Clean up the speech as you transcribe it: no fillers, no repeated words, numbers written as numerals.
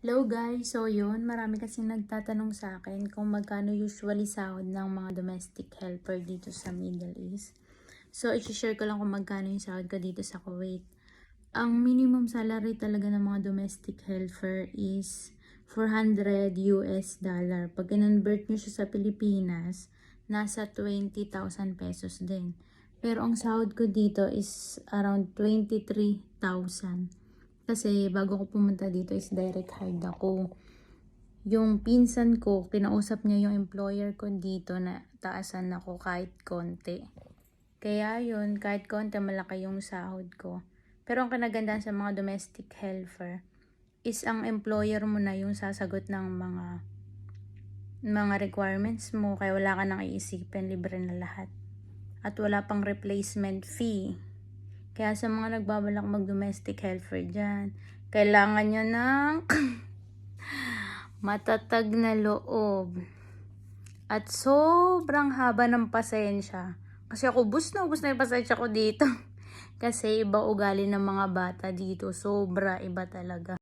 Hello guys! So yun, marami kasi nagtatanong sa akin kung magkano usually sahod ng mga domestic helper dito sa Middle East. So i-share ko lang kung magkano yung sahod ko dito sa Kuwait. Ang minimum salary talaga ng mga domestic helper is 400 US dollar. Pag convert nyo siya sa Pilipinas, nasa 20,000 pesos din. Pero ang sahod ko dito is around 23,000. Kasi bago ko pumunta dito is direct hired ako. Yung pinsan ko, kinausap niya yung employer ko dito na taasan ako kahit konti. Kaya yun, kahit konti malaki yung sahod ko. Pero ang kinagandaan sa mga domestic helper is ang employer mo na yung sasagot ng mga requirements mo. Kaya wala ka nang iisipin, libre na lahat. At wala pang replacement fee. Kaya sa mga nagbabalak mag-domestic helper dyan, kailangan nyo ng matatag na loob. At sobrang haba ng pasensya. Kasi ako, ubus na yung pasensya ko dito. Kasi iba ugali ng mga bata dito. Sobra iba talaga.